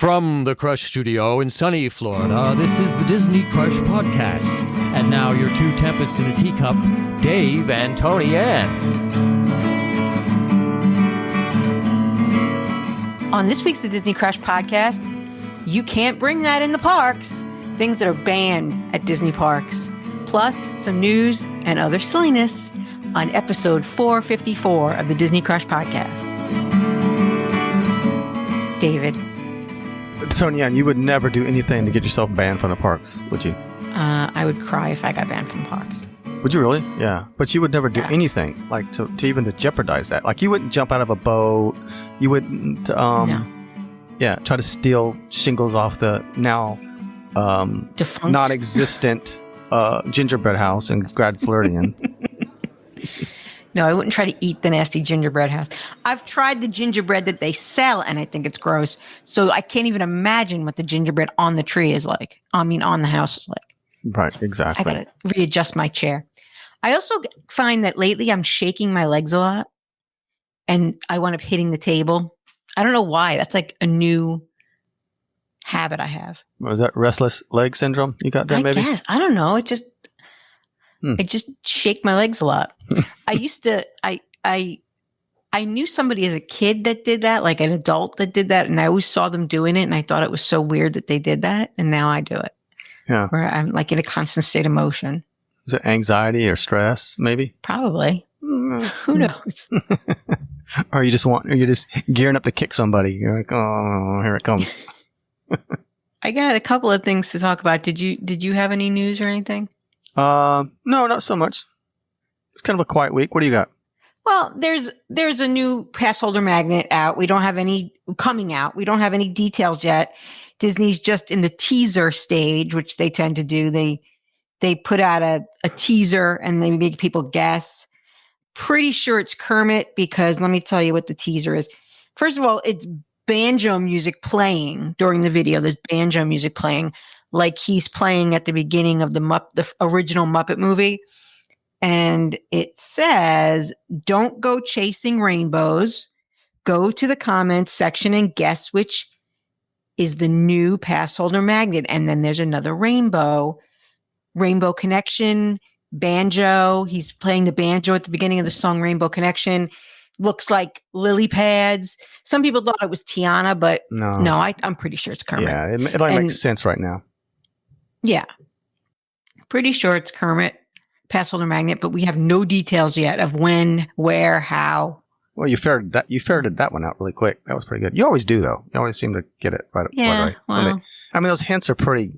From the Crush Studio in sunny Florida, this is the Disney Crush Podcast. And now your two tempests in a teacup, Dave and Tony Ann. On this week's The Disney Crush Podcast, you can't bring that in the parks. Things that are banned at Disney parks. Plus, some news and other silliness on episode 454 of the Disney Crush Podcast. David. Sonia, you would never do anything to get yourself banned from the parks, would you? I would cry if I got banned from parks. Would you really? Yeah. But you would never do anything, like to even to jeopardize that. Like you wouldn't jump out of a boat. You wouldn't, No. yeah, try to steal shingles off the now Defunct. non-existent gingerbread house in Grand Floridian. No, I wouldn't try to eat the nasty gingerbread house. I've tried the gingerbread that they sell, and I think it's gross. So I can't even imagine what the gingerbread on the tree is like. I mean, on the house is like. Right, exactly. I got to readjust my chair. I also find that lately I'm shaking my legs a lot, and I wind up hitting the table. I don't know why. That's like a new habit I have. Was that restless leg syndrome you got there, maybe? I guess. I don't know. It just... I just shake my legs a lot. I used to, I knew somebody as a kid that did that, like an adult that did that. And I always saw them doing it. And I thought it was so weird that they did that. And now I do it. Yeah. Where I'm like in a constant state of motion. Is it anxiety or stress, maybe? Probably. Who knows? Or you're just gearing up to kick somebody. You're like, oh, here it comes. I got a couple of things to talk about. Did you have any news or anything? No, not so much. It's kind of a quiet week. What do you got? Well, there's a new pass holder magnet out. We don't have any coming out. We don't have any details yet. Disney's just in the teaser stage, which they tend to do. They put out a teaser and they make people guess. Pretty sure it's Kermit because let me tell you what the teaser is. First of all, it's banjo music playing during the video. There's banjo music playing. Like he's playing at the beginning of the original Muppet movie. And it says, don't go chasing rainbows. Go to the comments section and guess which is the new pass holder magnet. And then there's another rainbow connection, banjo. He's playing the banjo at the beginning of the song Rainbow Connection. Looks like lily pads. Some people thought it was Tiana, but no, I'm pretty sure it's Kermit. Yeah, it makes sense right now. Yeah. Pretty sure it's Kermit, pass holder magnet, but we have no details yet of when, where, how. Well, you ferreted that one out really quick. That was pretty good. You always do, though. You always seem to get it right. Yeah, right. well. I mean, those hints are pretty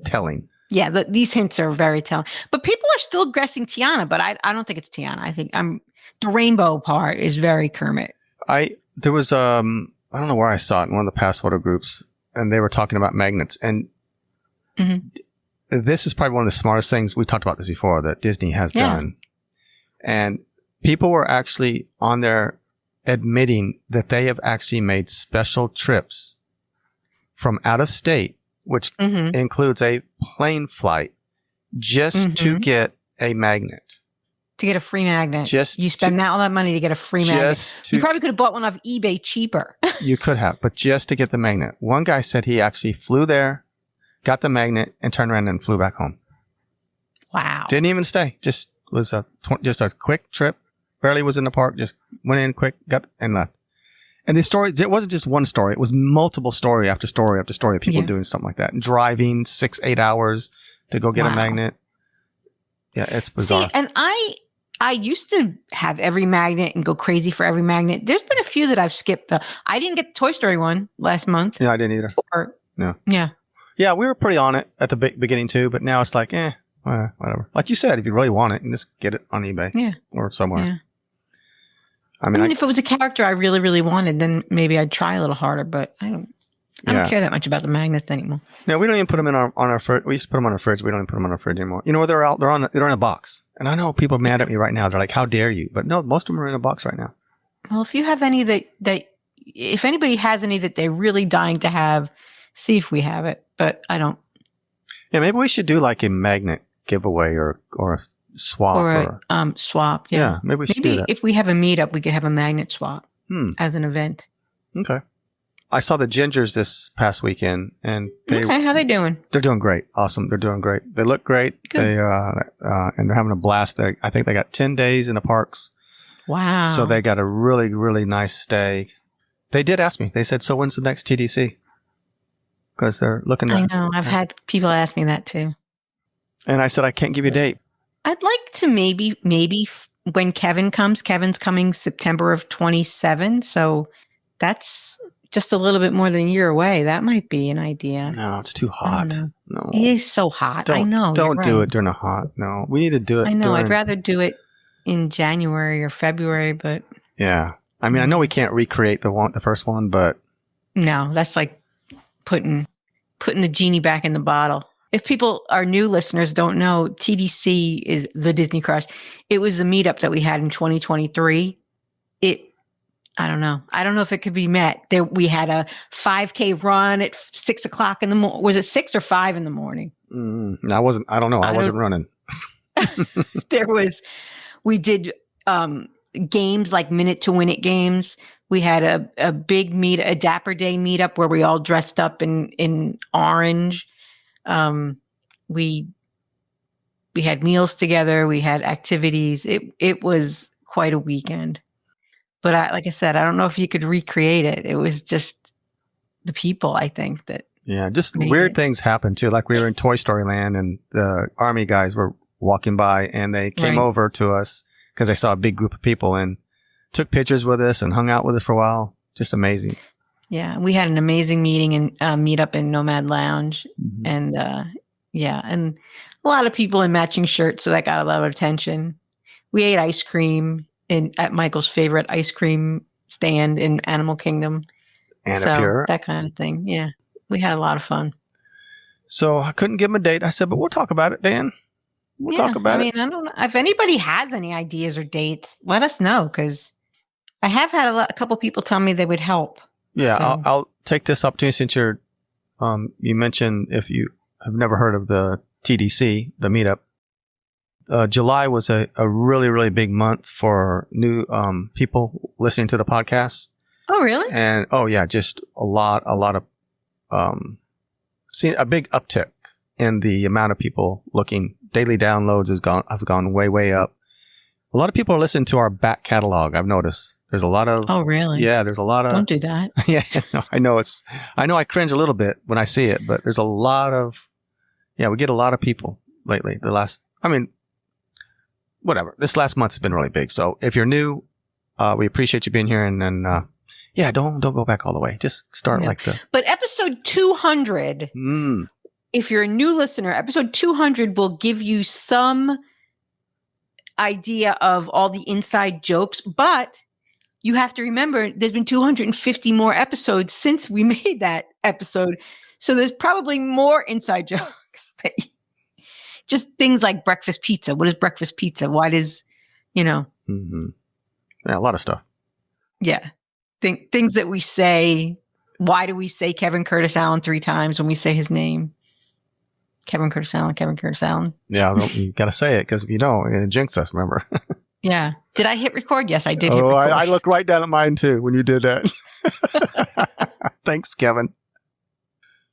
telling. Yeah, these hints are very telling. But people are still guessing Tiana, but I don't think it's Tiana. I think the rainbow part is very Kermit. There was, I don't know where I saw it in one of the pass holder groups, and they were talking about magnets. And this is probably one of the smartest things, we talked about this before, that Disney has done. And people were actually on there admitting that they have actually made special trips from out of state, which includes a plane flight, just to get a magnet. To get a free magnet. You spend all that money to get a free magnet. You probably could have bought one off eBay cheaper. You could have, but just to get the magnet. One guy said he actually flew there, got the magnet, and turned around and flew back home. Wow. Didn't even stay. Just was just a quick trip. Barely was in the park. Just went in quick, got and left. And the story, it wasn't just one story. It was multiple story after story after story of people doing something like that. And driving 6-8 hours to go get a magnet. Yeah, it's bizarre. See, and I used to have every magnet and go crazy for every magnet. There's been a few that I've skipped. I didn't get the Toy Story one last month. Yeah, I didn't either. Yeah. Yeah, we were pretty on it at the beginning too, but now it's like, whatever. Like you said, if you really want it, you just get it on eBay or somewhere. Yeah. I mean, if it was a character I really, really wanted, then maybe I'd try a little harder, but I don't care that much about the magnets anymore. No, we don't even put them on our fridge. We used to put them on our fridge. We don't even put them on our fridge anymore. You know, they're in a box. And I know people are mad at me right now. They're like, how dare you? But no, most of them are in a box right now. Well, if you have any if anybody has any that they're really dying to have, see if we have it, but I don't. Yeah, maybe we should do like a magnet giveaway or a swap. Or a swap. Yeah, maybe we should do that. If we have a meetup, we could have a magnet swap as an event. Okay. I saw the Gingers this past weekend, and Okay, how they doing? They're doing great. Awesome. They're doing great. They look great. Good. And they're having a blast. I think they got 10 days in the parks. Wow. So they got a really, really nice stay. They did ask me. They said, so when's the next TDC? Because they're looking at... I know. I've had people ask me that too. And I said, I can't give you a date. I'd like to maybe when Kevin comes. Kevin's coming September of 27. So that's just a little bit more than a year away. That might be an idea. No, it's too hot. No. It is so hot. I know. Don't do it during the hot. No, we need to do it. I know. I'd rather do it in January or February, but yeah. I mean, I know we can't recreate the first one, but no, that's like putting the genie back in the bottle. If people, our new listeners, don't know, TDC is the Disney Crush. It was a meetup that we had in 2023. I don't know. I don't know if it could be met. We had a 5K run at 6 o'clock in the morning. Was it 6 or 5 in the morning? I wasn't. I don't know. I wasn't running. We did games like minute to win it games. We had a big a Dapper Day meetup where we all dressed up in orange. We had meals together. We had activities. It was quite a weekend. But like I said, I don't know if you could recreate it. It was just the people, I think, that. Yeah, just weird things happened too. Like we were in Toy Story Land and the Army guys were walking by and they came over to us because they saw a big group of people and took pictures with us and hung out with us for a while. Just amazing. Yeah, we had an amazing meeting and meetup in Nomad Lounge. Mm-hmm. And and a lot of people in matching shirts, so that got a lot of attention. We ate ice cream at Michael's favorite ice cream stand in Animal Kingdom. And a Pure. That kind of thing. Yeah. We had a lot of fun. So I couldn't give him a date. I said, but we'll talk about it, Dan. We'll talk about it. I don't know. If anybody has any ideas or dates, let us know, because I have had a couple people tell me they would help. Yeah, so. I'll take this opportunity since you mentioned if you have never heard of the TDC, the meetup. July was a really, really big month for new people listening to the podcast. Oh, really? And just a lot of seeing a big uptick in the amount of people looking. Daily downloads has gone way up. A lot of people are listening to our back catalog. I've noticed there's a lot of. Oh, really? Yeah, there's a lot of. Don't do that. Yeah, no, I know I cringe a little bit when I see it, but there's a lot of. Yeah, we get a lot of people lately. Whatever. This last month has been really big. So if you're new, we appreciate you being here. And then, don't go back all the way. Just start like the. But episode 200, if you're a new listener, episode 200 will give you some idea of all the inside jokes. But you have to remember, there's been 250 more episodes since we made that episode. So there's probably more inside jokes that just things like breakfast pizza. What is breakfast pizza? Why does, Mm-hmm. Yeah, a lot of stuff. Yeah. Things that we say. Why do we say Kevin Curtis Allen 3 times when we say his name? Kevin Curtis Allen, Kevin Curtis Allen. Yeah, you got to say it because if you don't, it jinx us, remember? Yeah. Did I hit record? Yes, I did hit record. I looked right down at mine too when you did that. Thanks, Kevin.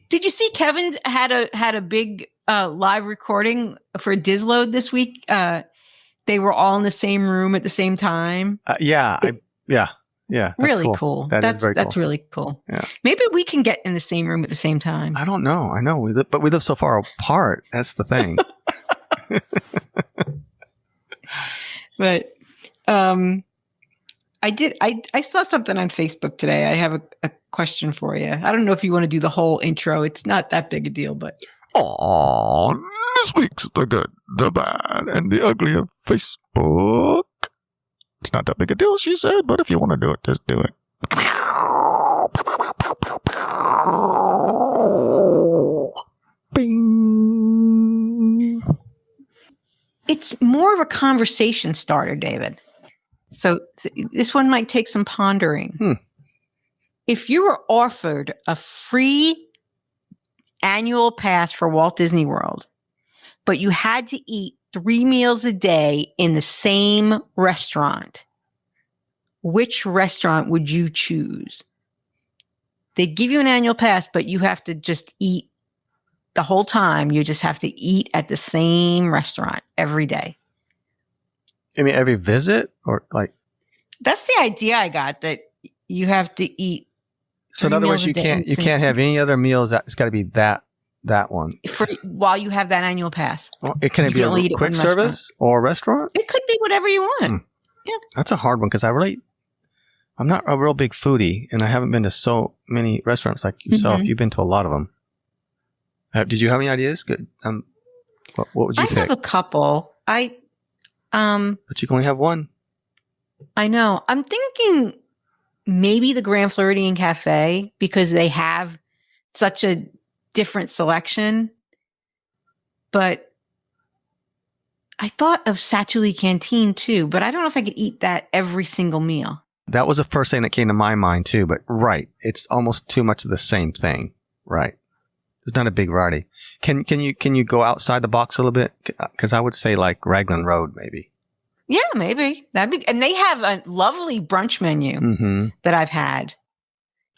Did you see Kevin had a big live recording for Disload this week? They were all in the same room at the same time. Yeah. That's really cool. That's very cool. That's really cool. Yeah. Maybe we can get in the same room at the same time. I don't know. I know, but we live so far apart. That's the thing. But I saw something on Facebook today. I have a question for you. I don't know if you want to do the whole intro. It's not that big a deal, but. On this week's The Good, the Bad, and the Ugly of Facebook. It's not that big a deal, she said, but if you want to do it, just do it. Bing. It's more of a conversation starter, David. So this one might take some pondering. If you were offered a free annual pass for Walt Disney World, but you had to eat 3 meals a day in the same restaurant, which restaurant would you choose? They give you an annual pass, but you have to just eat the whole time. You just have to eat at the same restaurant every day. I mean, every visit or like. That's the idea I got, that you have to eat. So in other words, you can't have any other meals. It's got to be that one while you have that annual pass. Well, it be a quick service or a restaurant. It could be whatever you want. Yeah, that's a hard one because I'm not a real big foodie, and I haven't been to so many restaurants like yourself. Mm-hmm. You've been to a lot of them. Did you have any ideas? Good. What would you pick? I have a couple. But you can only have one. I know. I'm thinking maybe the Grand Floridian Cafe, because they have such a different selection. But I thought of Satuli Canteen too, but I don't know if I could eat that every single meal. That was the first thing that came to my mind too, but right. It's almost too much of the same thing. Right. There's not a big variety. Can you go outside the box a little bit? Because I would say like Raglan Road, maybe. Yeah, maybe. And they have a lovely brunch menu that I've had.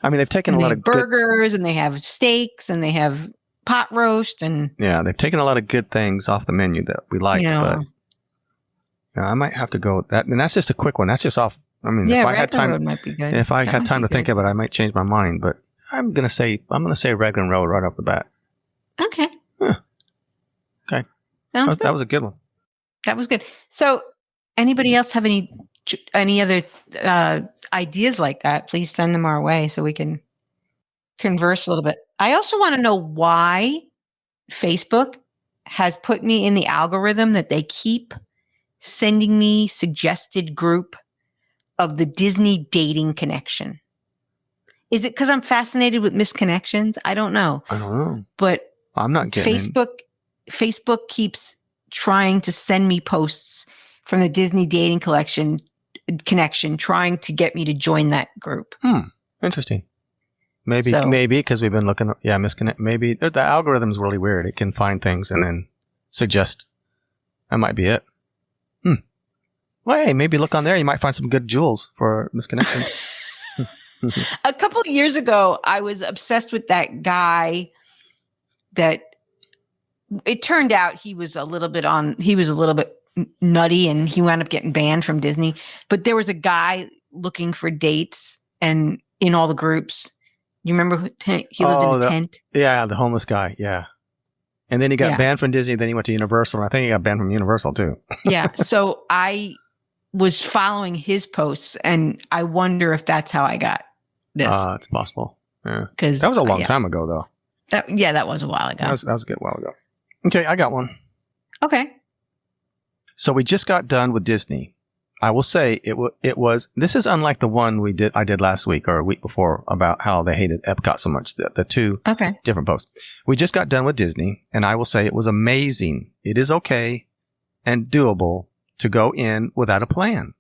I mean, they've taken a lot of burgers, and they have steaks, and they have pot roast, and yeah, they've taken a lot of good things off the menu that we liked. But I might have to go with that. And that's just a quick one. That's just off. I mean, if I had time, Road might be good. If I had time to think of it, I might change my mind. But I'm gonna say Raglan Road right off the bat. Okay. Huh. Okay. That was a good one. That was good. So, anybody else have any other ideas like that? Please send them our way so we can converse a little bit. I also want to know why Facebook has put me in the algorithm that they keep sending me suggested group of the Disney dating connection. Is it because I'm fascinated with misconnections? I don't know. But I'm not getting Facebook keeps trying to send me posts from the Disney dating connection, trying to get me to join that group. Interesting. Maybe because we've been looking. Yeah, misconnect. Maybe the algorithm's really weird. It can find things and then suggest. That might be it. Well, hey, maybe look on there. You might find some good jewels for misconnection. A couple of years ago, I was obsessed with that guy that it turned out he was a little bit nutty, and he wound up getting banned from Disney. But there was a guy looking for dates, and in all the groups, you remember he lived in a tent? Yeah, the homeless guy. Yeah. And then he got banned from Disney. Then he went to Universal. And I think he got banned from Universal too. Yeah. So I was following his posts, and I wonder if that's how I got this. It's possible. Yeah. Because that was a long time ago, though. That was a while ago. That was a good while ago. Okay, I got one. Okay. So we just got done with Disney. I will say it was. This is unlike the one I did last week or a week before about how they hated Epcot so much. The two different posts. We just got done with Disney, and I will say it was amazing. It is okay and doable to go in without a plan.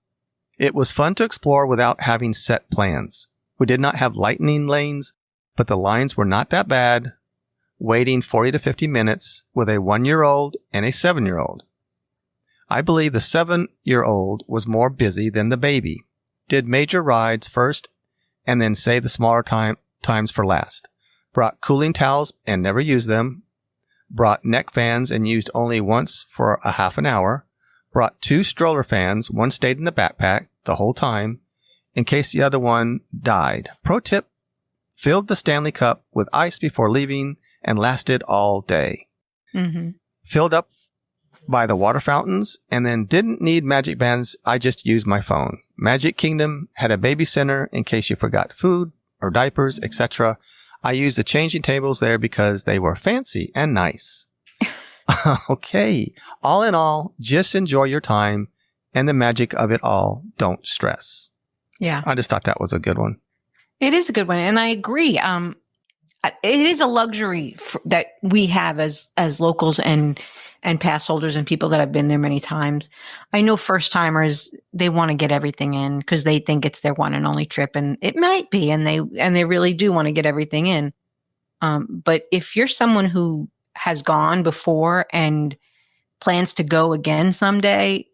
It was fun to explore without having set plans. We did not have lightning lanes, but the lines were not that bad. Waiting 40 to 50 minutes with a 1-year-old and a 7-year-old. I believe the 7-year-old was more busy than the baby. Did major rides first and then saved the smaller times for last. Brought cooling towels and never used them. Brought neck fans and used only once for a half an hour. Brought 2 stroller fans. One stayed in the backpack the whole time in case the other one died. Pro tip, filled the Stanley Cup with ice before leaving and lasted all day. Filled up by the water fountains and then didn't need magic bands. I just used my phone. Magic Kingdom had a baby center in case you forgot food or diapers, etc. I used the changing tables there because they were fancy and nice. Okay. All in all, just enjoy your time and the magic of it all. Don't stress. Yeah. I just thought that was a good one. It is a good one. And I agree. It is a luxury that we have as locals and pass holders and people that have been there many times. I know first timers, they want to get everything in because they think it's their one and only trip, and it might be, and they really do want to get everything in. But if you're someone who has gone before and plans to go again someday,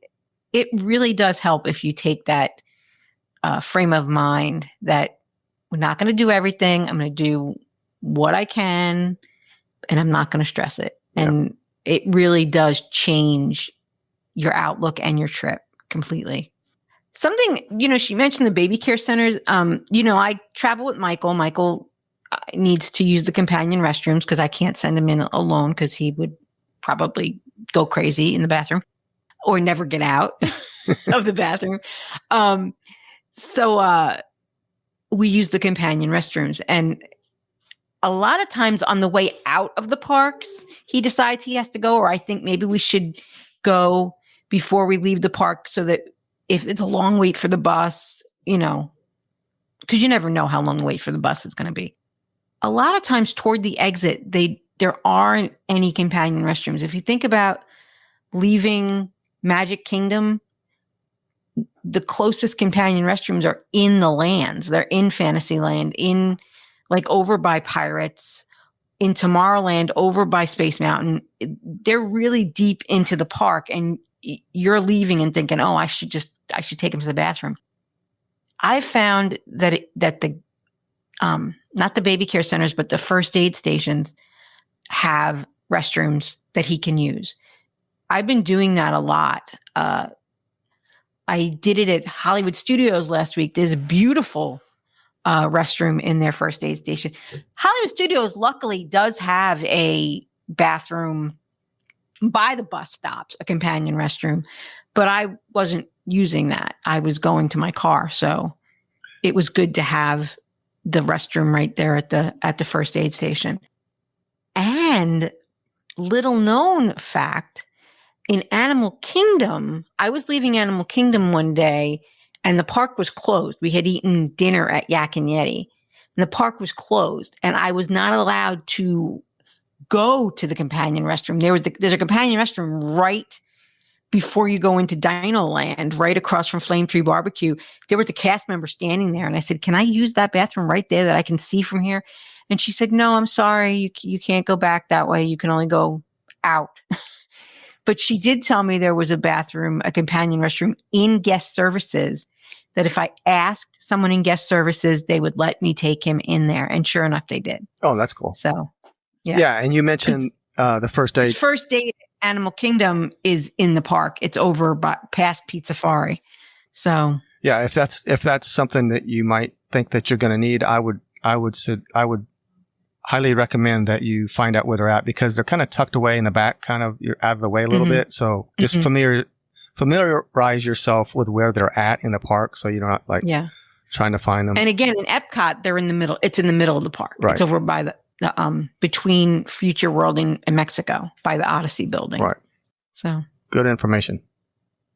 it really does help if you take that frame of mind that we're not going to do everything. I'm going to do what I can, and I'm not going to stress it. And it really does change your outlook and your trip completely. Something, she mentioned the baby care centers. I travel with Michael. Michael needs to use the companion restrooms because I can't send him in alone because he would probably go crazy in the bathroom or never get out of the bathroom. So we use the companion restrooms. And a lot of times on the way out of the parks, he decides he has to go, or I think maybe we should go before we leave the park so that if it's a long wait for the bus, because you never know how long the wait for the bus is going to be. A lot of times toward the exit, there aren't any companion restrooms. If you think about leaving Magic Kingdom, the closest companion restrooms are in the lands. They're in Fantasyland, in like over by Pirates, in Tomorrowland, over by Space Mountain. They're really deep into the park, and you're leaving and thinking, oh, I should take him to the bathroom. I found that the not the baby care centers, but the first aid stations have restrooms that he can use. I've been doing that a lot. I did it at Hollywood Studios last week. There's a beautiful restroom in their first aid station. Hollywood Studios luckily does have a bathroom by the bus stops, a companion restroom, but I wasn't using that. I was going to my car. So it was good to have the restroom right there at the first aid station. And little known fact, in Animal Kingdom, I was leaving Animal Kingdom one day and the park was closed. We had eaten dinner at Yak and Yeti and the park was closed and I was not allowed to go to the companion restroom. There's a companion restroom right before you go into Dino Land, right across from Flame Tree Barbecue. There was a cast member standing there and I said, can I use that bathroom right there that I can see from here? And she said, no, I'm sorry. You can't go back that way. You can only go out. But she did tell me there was a bathroom, a companion restroom in guest services, that if I asked someone in guest services, they would let me take him in there. And sure enough, they did. Oh, that's cool. So, yeah. Yeah. And you mentioned the first aid. First aid at Animal Kingdom is in the park. It's over past Pete Safari. So, yeah, if that's something that you might think that you're going to need, I would highly recommend that you find out where they're at because they're kind of tucked away in the back, kind of you're out of the way a little bit. So just familiarize yourself with where they're at in the park, so you're not trying to find them. And again, in Epcot, they're in the middle. It's in the middle of the park. Right. It's over by the between Future World and Mexico by the Odyssey building. Right. So good information,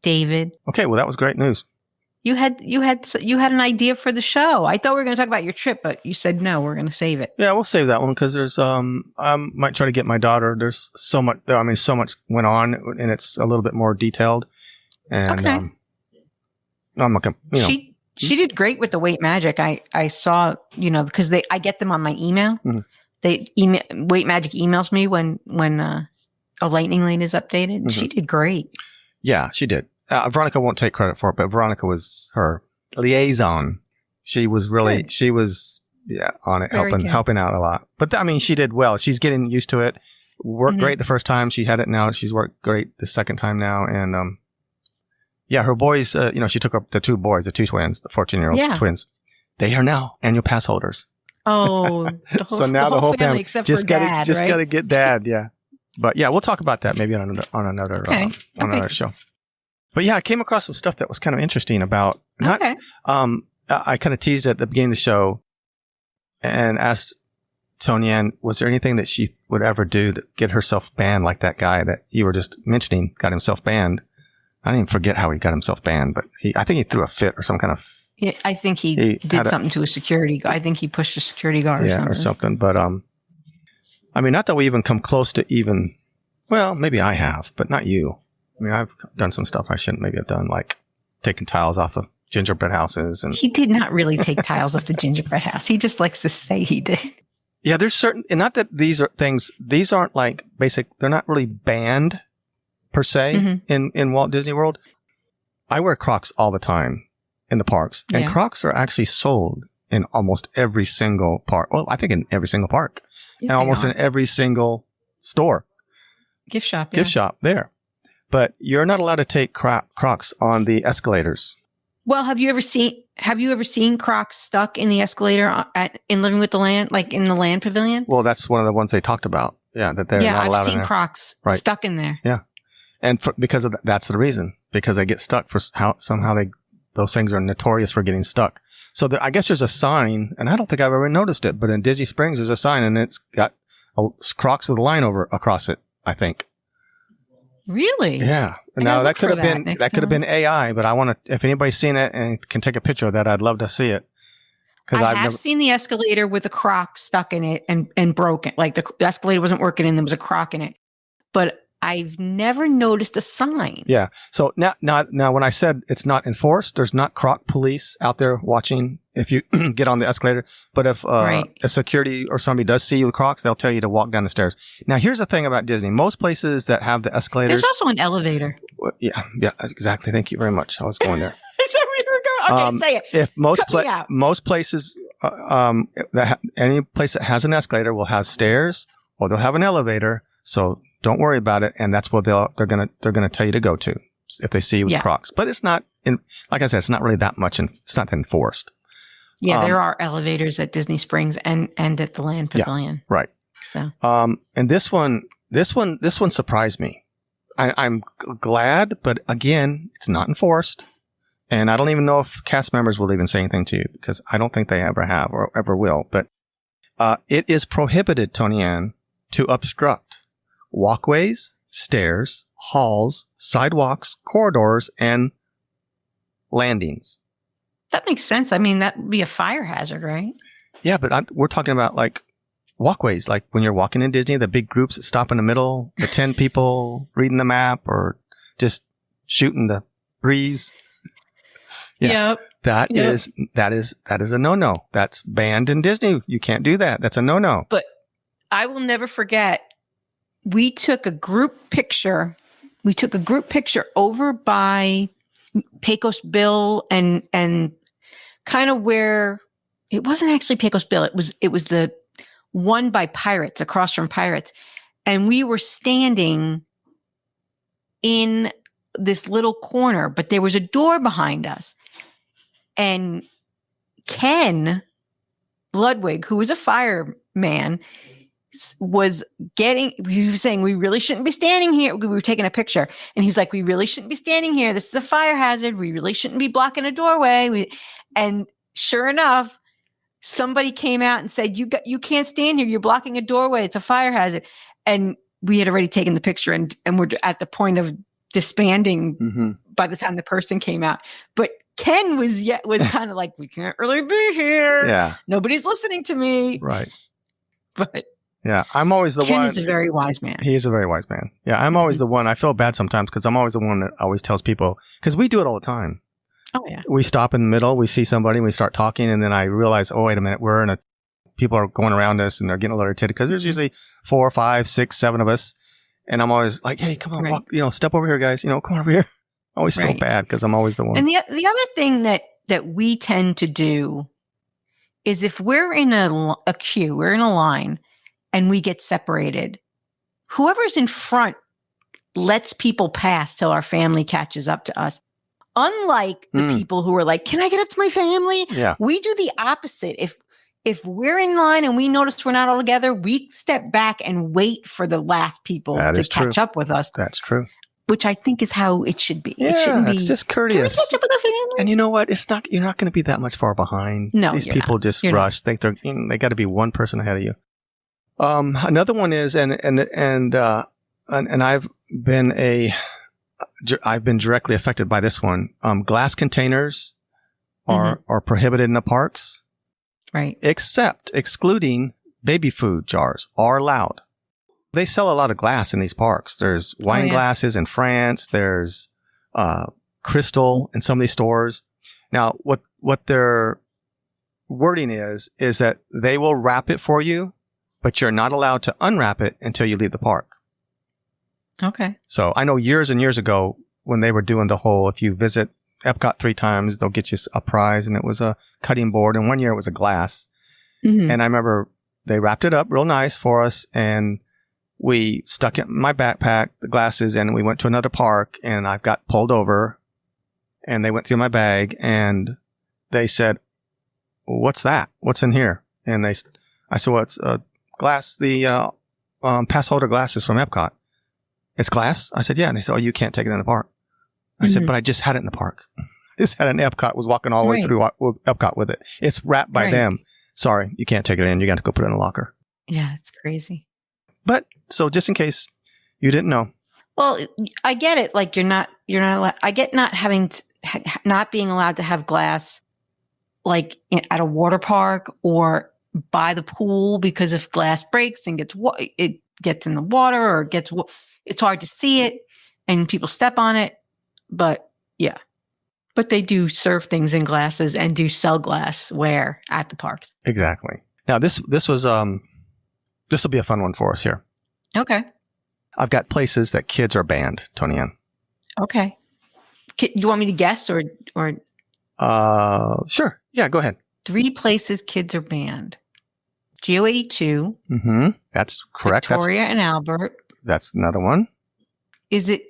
David. Okay, well that was great news. You had an idea for the show. I thought we were going to talk about your trip, but you said no. We're going to save it. Yeah, we'll save that one because there's I might try to get my daughter. There's so much. I mean, so much went on, and it's a little bit more detailed. And okay. I'm not gonna. She did great with the Weight Magic. I saw because I get them on my email. Mm-hmm. Weight Magic emails me when a Lightning Lane is updated. Mm-hmm. She did great. Yeah, she did. Veronica won't take credit for it, but Veronica was her liaison. She was really, good. She was, on it, helping out a lot. But I mean, she did well. She's getting used to it. Worked great the first time. She had it now. She's worked great the second time now. And, her boys, she took up the two boys, the two twins, the 14-year-old twins. They are now annual pass holders. Oh, so now the whole family except just for Dad, got to get Dad. Yeah. But we'll talk about that maybe on another show. But I came across some stuff that was kind of interesting about I kind of teased at the beginning of the show and asked Tony Ann, was there anything that she would ever do to get herself banned like that guy that you were just mentioning got himself banned? I didn't even forget how he got himself banned, but I think he threw a fit or some kind of. Yeah, I think he did something to a security guard. I think he pushed a security guard or something. But I mean, not that we even come close to even. Well, maybe I have, but not you. I mean, I've done some stuff I shouldn't maybe have done, like taking tiles off of gingerbread houses. And he did not really take tiles off the gingerbread house. He just likes to say he did. Yeah, there's certain, and not that these are things, these aren't like basic, they're not really banned per se in Walt Disney World. I wear Crocs all the time in the parks, and Crocs are actually sold in almost every single park. Well, I think in every single park. And almost in every single store. Gift shop. Gift shop there. But you're not allowed to take Crocs on the escalators. Well, have you ever seen Crocs stuck in the escalator in Living with the Land, like in the Land Pavilion? Well, that's one of the ones they talked about. Yeah, that they're not allowed in there. I've seen Crocs stuck in there. Yeah. And because of that's the reason. Because they get stuck for somehow those things are notorious for getting stuck. So I guess there's a sign, and I don't think I've ever noticed it, but in Disney Springs there's a sign, and it's got Crocs with a line across it, I think. Really? Yeah. Now that could have been AI, but I want to. If anybody's seen it and can take a picture of that, I'd love to see it. Because I have seen the escalator with a Croc stuck in it and broken. Like the escalator wasn't working, and there was a Croc in it. But I've never noticed a sign. Yeah. So now, when I said it's not enforced, there's not Croc police out there watching if you get on the escalator. But if a security or somebody does see you with Crocs, they'll tell you to walk down the stairs. Now, here's the thing about Disney. Most places that have the escalators. There's also an elevator. Yeah, exactly. Thank you very much. I was going there. Is that where you were going? Okay, say it. If most places, any place that has an escalator will have stairs or they'll have an elevator. So don't worry about it, and that's what they're gonna tell you to go to if they see you with Crocs. But it's not like I said, it's not really that much, and it's not enforced. Yeah, there are elevators at Disney Springs and at the Land Pavilion. Yeah, right. So, and this one surprised me. I'm glad, but again, it's not enforced, and I don't even know if cast members will even say anything to you because I don't think they ever have or ever will. But it is prohibited, Tony Ann, to obstruct walkways, stairs, halls, sidewalks, corridors, and landings. That makes sense. I mean, that would be a fire hazard, right? Yeah, but we're talking about like walkways, like when you're walking in Disney, the big groups that stop in the middle, the 10 people reading the map or just shooting the breeze. Yeah, that is a no-no. That's banned in Disney. You can't do that. That's a no-no. But I will never forget. We took a group picture. Over by Pecos Bill and kind of where it wasn't actually Pecos Bill. It was the one by Pirates, across from Pirates. And we were standing in this little corner, but there was a door behind us. And Ken Ludwig, who was a fireman, he was saying, we really shouldn't be standing here. We were taking a picture and he was like, we really shouldn't be standing here. This is a fire hazard. We really shouldn't be blocking a doorway. And sure enough, somebody came out and said, you can't stand here. You're blocking a doorway. It's a fire hazard. And we had already taken the picture and we're at the point of disbanding by the time the person came out. But Ken was kind of like, we can't really be here. Yeah. Nobody's listening to me. Right. But yeah, I'm always the one. Ken is a very wise man. He is a very wise man. Yeah, I'm always the one. I feel bad sometimes because I'm always the one that always tells people, because we do it all the time. Oh, yeah. We stop in the middle, we see somebody, and we start talking, and then I realize, oh, wait a minute, people are going around us and they're getting a little irritated because there's usually 4, 5, 6, 7 of us. And I'm always like, hey, come on, walk, step over here, guys. Come over here. I always feel bad because I'm always the one. And the other thing that we tend to do is if we're in a queue, we're in a line, and we get separated, whoever's in front lets people pass till our family catches up to us. Unlike the people who are like, can I get up to my family? Yeah. We do the opposite. If we're in line and we notice we're not all together, we step back and wait for the last people to catch up with us. That's true. Which I think is how it should be. Yeah, it shouldn't be. It's just courteous. Can we catch up with our family? And you know what? You're not going to be that much far behind. No, these people just rush. Think they got to be one person ahead of you. Another one is, and I've been directly affected by this one. Glass containers are prohibited in the parks. Right. Excluding baby food jars are allowed. They sell a lot of glass in these parks. There's wine glasses in France. There's crystal in some of these stores. Now, what their wording is that they will wrap it for you, but you're not allowed to unwrap it until you leave the park. Okay. So I know years and years ago when they were doing the whole, if you visit Epcot 3 times. They'll get you a prize, and it was a cutting board. And one year it was a glass. Mhm. And I remember they wrapped it up real nice for us, and we stuck it in my backpack, the glasses, and we went to another park, and I got pulled over, and they went through my bag, and they said, "What's that? What's in here?" And I said, "Well, it's a glass, the pass holder glasses from Epcot." "It's glass?" I said, "Yeah." And they said, "Oh, you can't take it in the park." I said, "But I just had it in the park. I just had it in Epcot, was walking all the way Right. through Epcot with it. It's wrapped by Right. them. Sorry, you can't take it in. You got to go put it in a locker." Yeah, it's crazy. But so just in case you didn't know. Well, I get it. Like you're not allowed, I get not having, not being allowed to have glass like at a water park or by the pool, because if glass breaks and it gets in the water or it's hard to see it and people step on it. But yeah, but they do serve things in glasses and do sell glassware at the parks. Exactly. Now this was this will be a fun one for us here. Okay. I've got places that kids are banned, Tony Ann. Okay. Do you want me to guess or Sure. Yeah, go ahead. 3 places kids are banned? Geo 82. Mm-hmm. That's correct. Victoria and Albert. That's another one. Is it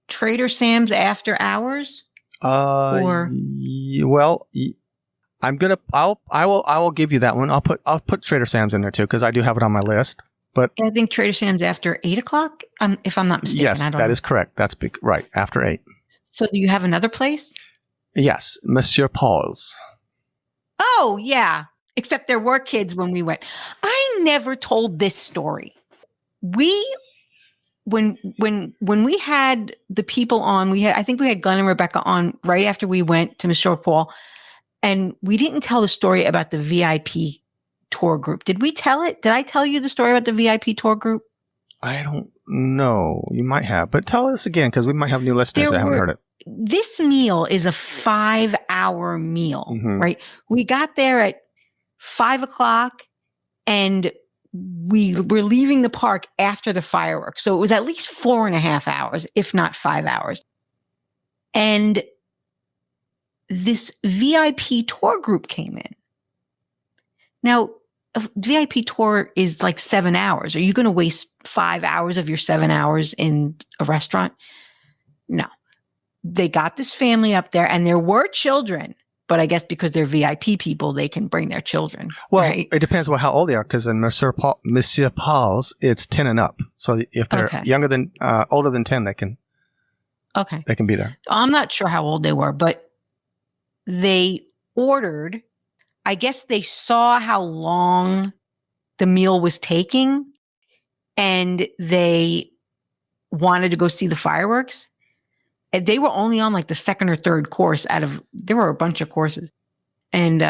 Trader Sam's after hours? Or I will give you that one. I'll put Trader Sam's in there too, because I do have it on my list. But I think Trader Sam's after 8:00. If I'm not mistaken. yes, I don't that know. is correct. That's right after 8. So do you have another place? Yes, Monsieur Paul's. Oh yeah. Except there were kids when we went. I never told this story. When we had the people on, I think we had Glenn and Rebecca on right after we went to Monsieur Paul, and we didn't tell the story about the VIP tour group. Did we tell it? Did I tell you the story about the VIP tour group? I don't know. You might have, but tell us again, because we might have new listeners that haven't heard it. This meal is a 5-hour meal, Mhm. right? We got there at 5:00 and we were leaving the park after the fireworks. So it was at least 4.5 hours, if not 5 hours. And this VIP tour group came in. Now, a VIP tour is like 7 hours. Are you going to waste 5 hours of your 7 hours in a restaurant? No. They got this family up there, and there were children, but I guess because they're VIP people, they can bring their children. Well, right? it depends on how old they are, because in Monsieur Paul's, it's 10 and up. So if they're older than 10, they can be there. I'm not sure how old they were, but they ordered, I guess they saw how long the meal was taking, and they wanted to go see the fireworks. And they were only on like the second or third course there were a bunch of courses. And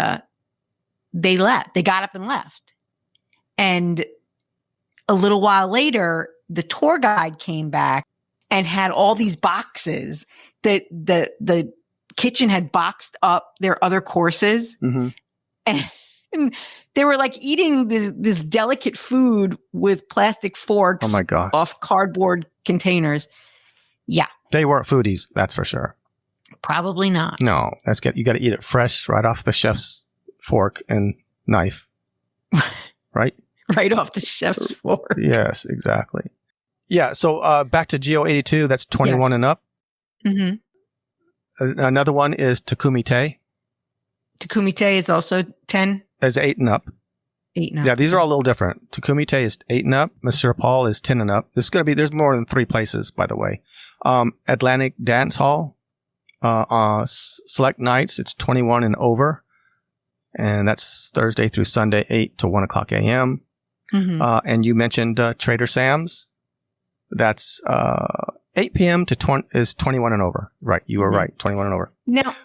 they left. They got up and left. And a little while later, the tour guide came back and had all these boxes that the kitchen had boxed up their other courses. Mm-hmm. And they were like eating this delicate food with plastic forks. Oh my gosh. Off cardboard containers. Yeah. They weren't foodies, that's for sure. Probably not. No, you got to eat it fresh right off the chef's fork and knife. Right? Right off the chef's fork. Yes, exactly. Yeah, so back to Geo 82, that's 21 and up. Mm-hmm. Another one is Takumi Te. Takumi Te is also 10? Is 8 and up. 8 and up. Yeah, these are all a little different. Takumi Te is 8 and up. Monsieur Paul is 10 and up. There's more than 3 places, by the way. Atlantic Dance Hall, select nights, it's 21 and over. And that's Thursday through Sunday, 8 to 1 o'clock a.m. Mm-hmm. And you mentioned Trader Sam's. That's 8 p.m. is 21 and over. Right, you were right, 21 and over. Now,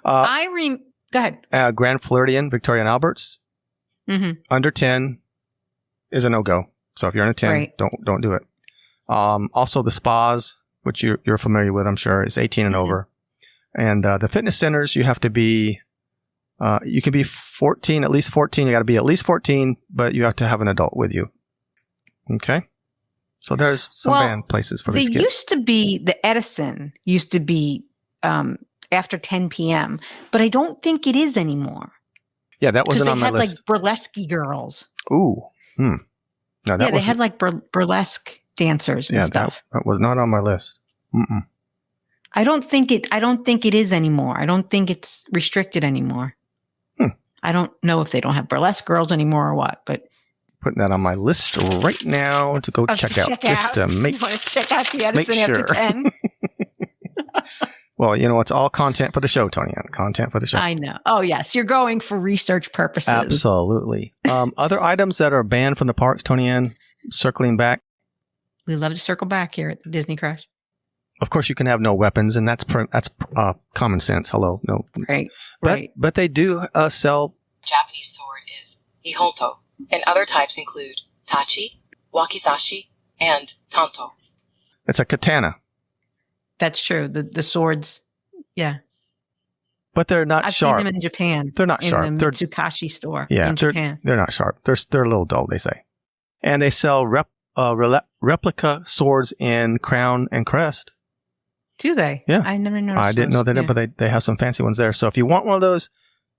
go ahead. Grand Floridian, Victoria and Albert's. Mm-hmm. Under 10 is a no-go. So if you're under 10, right. don't do it. Also the spas, which you're familiar with, I'm sure, is 18 and over. And the fitness centers, you have to be, you can be 14, at least 14. You got to be at least 14, but you have to have an adult with you. Okay? So there's some banned places for these kids. The Edison used to be after 10 p.m., but I don't think it is anymore. Yeah, that wasn't on my list. They had list. like burlesque girls. Ooh. No, that they had like burlesque dancers and stuff. That was not on my list. Mm-mm. I don't think it is anymore. I don't think it's restricted anymore. I don't know if they don't have burlesque girls anymore or what, but putting that on my list right now to go check out. Just to make, you want to check out the Edison after 10? Well, it's all content for the show, Tony. Content for the show. I know. Oh, yes. You're going for research purposes. Absolutely. Other items that are banned from the parks, Tony Ann, circling back. We love to circle back here at the Disney Crush. Of course, you can have no weapons, and that's common sense. Hello, no. Right. But they do sell. Japanese sword is ihonto, and other types include tachi, wakizashi, and tanto. It's a katana. That's true. The swords, yeah. But they're not sharp. I've seen them in Japan. They're not sharp. In the Mitsukashi store in Japan. They're not sharp. They're a little dull, they say. And they sell replica swords in Crown and Crest. Do they? Yeah. I never noticed. I didn't know they did, but they have some fancy ones there. So if you want one of those,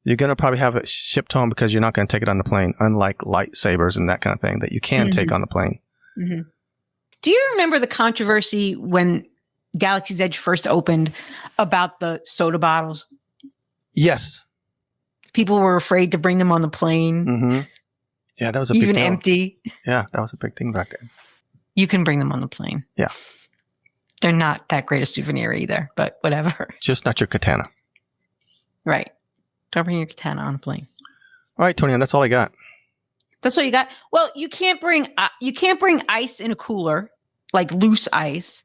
you're going to probably have it shipped home because you're not going to take it on the plane, unlike lightsabers and that kind of thing that you can take on the plane. Mm-hmm. Do you remember the controversy when Galaxy's Edge first opened about the soda bottles? Yes. People were afraid to bring them on the plane. Mm-hmm. Yeah, that was a big deal. Even empty. Yeah, that was a big thing back then. You can bring them on the plane. Yeah. They're not that great a souvenir either, but whatever. Just not your katana. Right. Don't bring your katana on a plane. All right, Tony, that's all I got. That's all you got? Well, you can't bring ice in a cooler, like loose ice,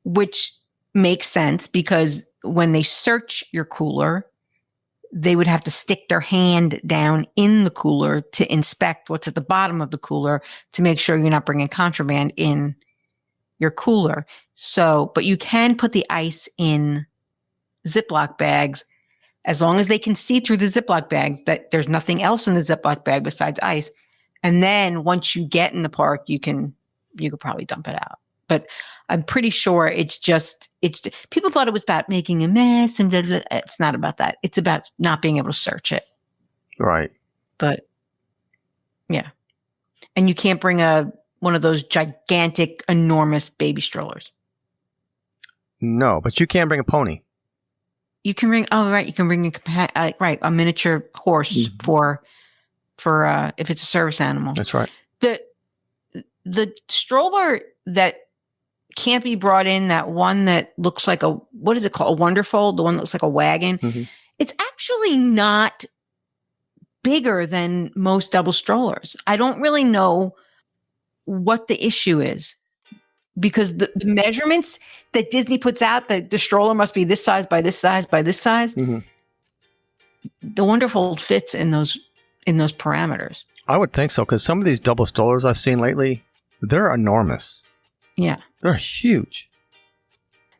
which makes sense because when they search your cooler, they would have to stick their hand down in the cooler to inspect what's at the bottom of the cooler to make sure you're not bringing contraband in your cooler. So, but you can put the ice in Ziploc bags as long as they can see through the Ziploc bags that there's nothing else in the Ziploc bag besides ice. And then once you get in the park, you could probably dump it out. But I'm pretty sure it's people thought it was about making a mess and blah, blah, blah. It's not about that. It's about not being able to search it. Right. But yeah. And you can't bring one of those gigantic, enormous baby strollers. No, but you can bring a pony. You can bring, you can bring a miniature horse for if it's a service animal. That's right. The stroller that can't be brought in, that one that looks like what is it called? A Wonderfold, the one that looks like a wagon. Mm-hmm. It's actually not bigger than most double strollers. I don't really know what the issue is because the measurements that Disney puts out, the stroller must be this size by this size by this size. Mm-hmm. The Wonderfold fits in those parameters. I would think so because some of these double strollers I've seen lately, they're enormous. Yeah. They're huge.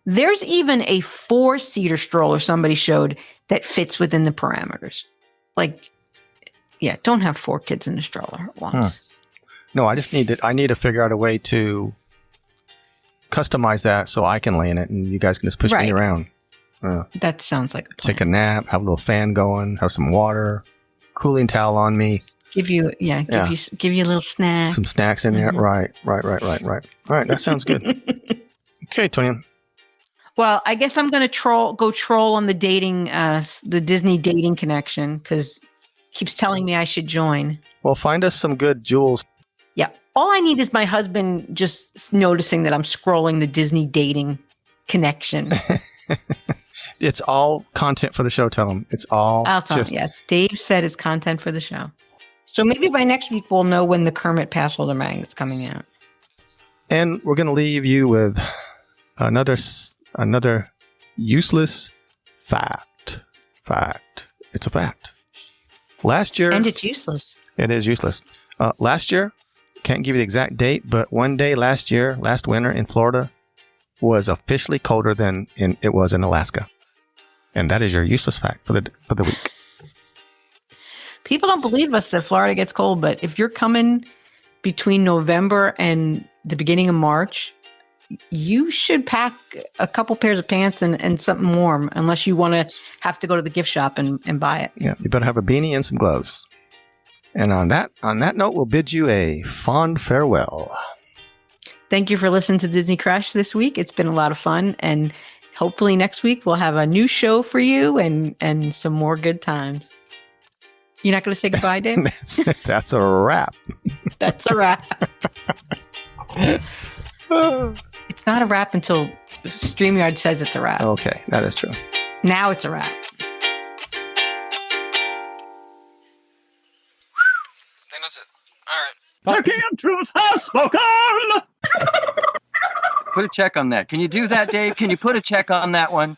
There's even a 4-seater stroller somebody showed that fits within the parameters. Like, yeah, don't have 4 kids in the stroller at once. Huh. No, I need to figure out a way to customize that so I can lay in it and you guys can just push me around. That sounds like a plan. Take a nap, have a little fan going, have some water, cooling towel on me. Give you a little snack. Some snacks in there. Right. All right, that sounds good. Okay, Tony. Well, I guess I'm going to go troll on the Disney dating connection because it keeps telling me I should join. Well, find us some good jewels. Yeah. All I need is my husband just noticing that I'm scrolling the Disney dating connection. It's all content for the show, tell him. It's all I'll tell him, yes. Dave said it's content for the show. So maybe by next week we'll know when the Kermit pass holder magnet's coming out. And we're going to leave you with another useless fact. It's a fact. Last year... And it's useless. It is useless. Last year, can't give you the exact date, but one day last winter in Florida was officially colder than it was in Alaska. And that is your useless fact for the week. People don't believe us that Florida gets cold, but if you're coming between November and the beginning of March, you should pack a couple pairs of pants and something warm, unless you want to have to go to the gift shop and buy it. Yeah, you better have a beanie and some gloves. And on that note, we'll bid you a fond farewell. Thank you for listening to Disney Crush this week. It's been a lot of fun, and hopefully next week we'll have a new show for you and some more good times. You're not going to say goodbye, Dave? That's a wrap. That's a wrap. It's not a wrap until StreamYard says it's a wrap. Okay, that is true. Now it's a wrap. I think that's it. All right. Turkey and truth has spoken! Put a check on that. Can you do that, Dave? Can you put a check on that one?